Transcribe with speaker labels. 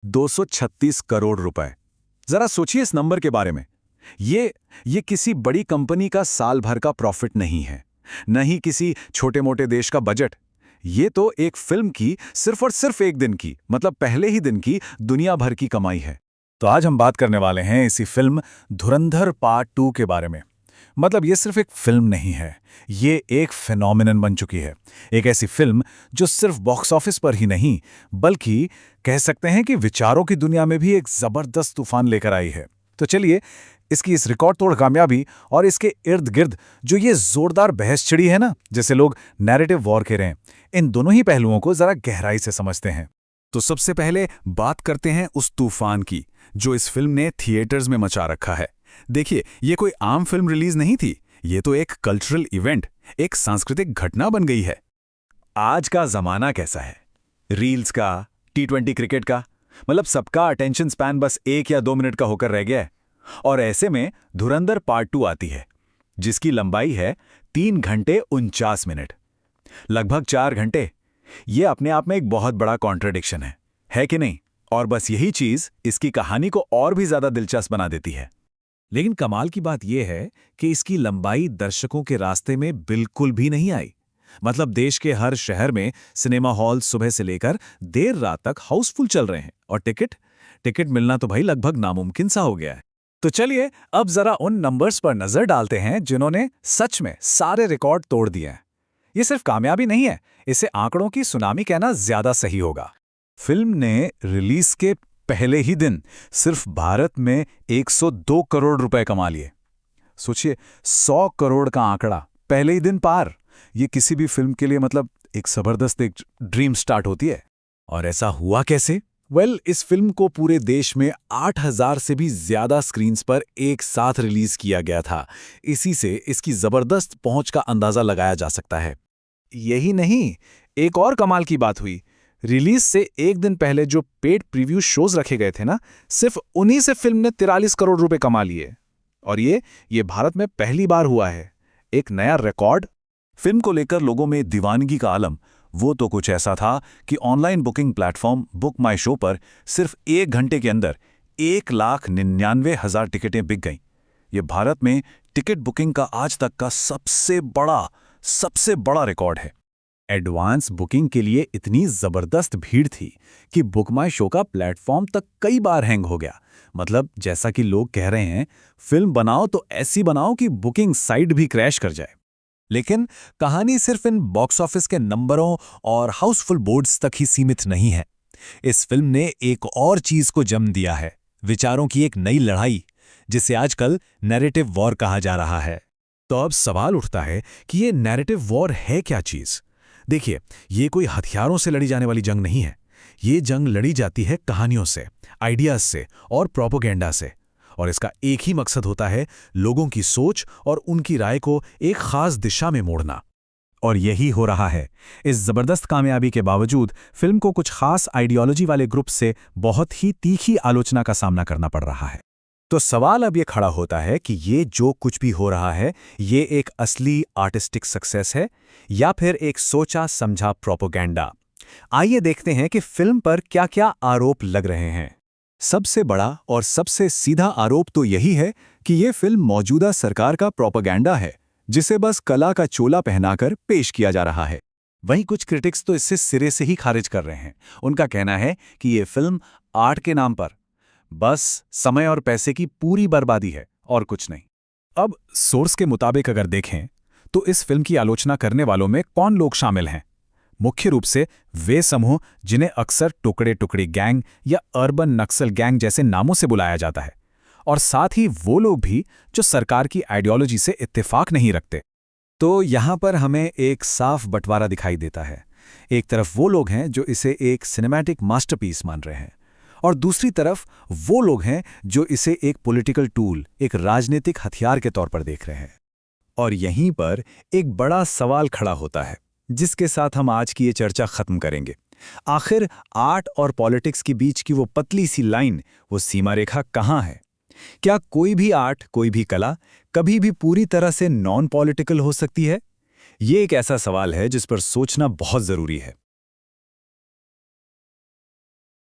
Speaker 1: 236 करोड़ रुपए। जरा सोचिए इस नंबर के बारे में। ये किसी बड़ी कंपनी का साल भर का प्रॉफिट नहीं है, न ही किसी छोटे मोटे देश का बजट। ये तो एक फिल्म की सिर्फ और सिर्फ एक दिन की, मतलब पहले ही दिन की दुनिया भर की कमाई है। तो आज हम बात करने वाले हैं इसी फिल्म धुरंधर पार्ट 2 के बारे में। मतलब ये सिर्फ एक फिल्म नहीं है, ये एक फिनोमिनन बन चुकी है। एक ऐसी फिल्म जो सिर्फ बॉक्स ऑफिस पर ही नहीं, बल्कि कह सकते हैं कि विचारों की दुनिया में भी एक जबरदस्त तूफान लेकर आई है। तो चलिए इसकी इस रिकॉर्ड तोड़ कामयाबी और इसके इर्द गिर्द जो ये जोरदार बहस छिड़ी है ना, जिसे लोग नैरेटिव वॉर कह रहे हैं, इन दोनों ही पहलुओं को जरा गहराई से समझते हैं। तो सबसे पहले बात करते हैं उस तूफान की जो इस फिल्म ने थिएटर्स में मचा रखा है। देखिए, ये कोई आम फिल्म रिलीज नहीं थी, ये तो एक कल्चरल इवेंट, एक सांस्कृतिक घटना बन गई है। आज का जमाना कैसा है? रील्स का, T20 क्रिकेट का, मतलब सबका अटेंशन स्पैन बस 1 या 2 मिनट का होकर रह गया है। और ऐसे में धुरंधर पार्ट 2 आती है, जिसकी लंबाई है 3 घंटे 49 मिनट, लगभग 4 घंटे। ये अपने आप में एक बहुत बड़ा कॉन्ट्रडिक्शन है कि नहीं? और बस यही चीज इसकी कहानी को और भी ज्यादा दिलचस्प बना देती है। लेकिन कमाल की बात यह है कि इसकी लंबाई दर्शकों के रास्ते में बिल्कुल भी नहीं आई। मतलब देश के हर शहर में सिनेमा हॉल सुबह से लेकर देर रात तक हाउसफुल चल रहे हैं, और टिकट मिलना तो भाई लगभग नामुमकिन सा हो गया है। तो चलिए अब जरा उन नंबर्स पर नजर डालते हैं जिन्होंने सच में सारे रिकॉर्ड तोड़ दिए हैं। ये सिर्फ कामयाबी नहीं है, इसे आंकड़ों की सुनामी कहना ज्यादा सही होगा। फिल्म ने रिलीज के पहले ही दिन सिर्फ भारत में 102 करोड़ रुपए कमा लिए। सोचिए, 100 करोड़ का आंकड़ा पहले ही दिन पार। ये किसी भी फिल्म के लिए मतलब एक जबरदस्त एक ड्रीम स्टार्ट होती है। और ऐसा हुआ कैसे? इस फिल्म को पूरे देश में 8000 से भी ज्यादा स्क्रीन्स पर एक साथ रिलीज किया गया था। इसी से इसकी जबरदस्त पहुंच का अंदाजा लगाया जा सकता है। यही नहीं, एक और कमाल की बात हुई। रिलीज से एक दिन पहले जो पेड प्रीव्यू शोज रखे गए थे ना, सिर्फ उन्हीं से फिल्म ने 43 करोड़ रुपए कमा लिए। और ये भारत में पहली बार हुआ है। एक नया रिकॉर्ड। फिल्म को लेकर लोगों में दीवानगी का आलम वो तो कुछ ऐसा था कि ऑनलाइन बुकिंग प्लेटफॉर्म बुक माई शो पर सिर्फ 1 घंटे के अंदर 1,99,000 टिकटें बिक गईं। ये भारत में टिकट बुकिंग का आज तक का सबसे बड़ा रिकॉर्ड है। एडवांस बुकिंग के लिए इतनी जबरदस्त भीड़ थी कि बुक माई शो का प्लेटफॉर्म तक कई बार हैंग हो गया। मतलब जैसा कि लोग कह रहे हैं, फिल्म बनाओ तो ऐसी बनाओ कि बुकिंग साइट भी क्रैश कर जाए। लेकिन कहानी सिर्फ इन बॉक्स ऑफिस के नंबरों और हाउसफुल बोर्ड्स तक ही सीमित नहीं है। इस फिल्म ने एक और चीज को जन्म दिया है, विचारों की एक नई लड़ाई, जिसे आजकल नैरेटिव वॉर कहा जा रहा है। तो अब सवाल उठता है कि ये नैरेटिव वॉर है क्या चीज? देखिए, ये कोई हथियारों से लड़ी जाने वाली जंग नहीं है। ये जंग लड़ी जाती है कहानियों से, आइडियाज से और प्रोपेगेंडा से। और इसका एक ही मकसद होता है, लोगों की सोच और उनकी राय को एक खास दिशा में मोड़ना। और यही हो रहा है। इस जबरदस्त कामयाबी के बावजूद फिल्म को कुछ खास आइडियोलॉजी वाले ग्रुप से बहुत ही तीखी आलोचना का सामना करना पड़ रहा है। तो सवाल अब ये खड़ा होता है कि ये जो कुछ भी हो रहा है, ये एक असली आर्टिस्टिक सक्सेस है या फिर एक सोचा समझा प्रोपेगेंडा? आइए देखते हैं कि फिल्म पर क्या-क्या आरोप लग रहे हैं। सबसे बड़ा और सबसे सीधा आरोप तो यही है कि ये फिल्म मौजूदा सरकार का प्रोपेगेंडा है, जिसे बस कला का चोला पहनाकर पेश किया जा रहा है। वहीं कुछ क्रिटिक्स तो इससे सिरे से ही खारिज कर रहे हैं। उनका कहना है कि ये फिल्म आर्ट के नाम पर बस समय और पैसे की पूरी बर्बादी है और कुछ नहीं। अब सोर्स के मुताबिक अगर देखें तो इस फिल्म की आलोचना करने वालों में कौन लोग शामिल हैं? मुख्य रूप से वे समूह जिन्हें अक्सर टुकड़े टुकड़ी गैंग या अर्बन नक्सल गैंग जैसे नामों से बुलाया जाता है, और साथ ही वो लोग भी जो सरकार की आइडियोलॉजी से इत्तेफाक नहीं रखते। तो यहाँ पर हमें एक साफ बंटवारा दिखाई देता है। एक तरफ वो लोग हैं जो इसे एक सिनेमैटिक मास्टरपीस मान रहे हैं, और दूसरी तरफ वो लोग हैं जो इसे एक पॉलिटिकल टूल, एक राजनीतिक हथियार के तौर पर देख रहे हैं। और यहीं पर एक बड़ा सवाल खड़ा होता है, जिसके साथ हम आज की ये चर्चा खत्म करेंगे। आखिर आर्ट और पॉलिटिक्स के बीच की वो पतली सी लाइन, वो सीमा रेखा कहाँ है? क्या कोई भी आर्ट, कोई भी कला कभी भी पूरी तरह से नॉन पॉलिटिकल हो सकती है? ये एक ऐसा सवाल है जिस पर सोचना बहुत जरूरी है।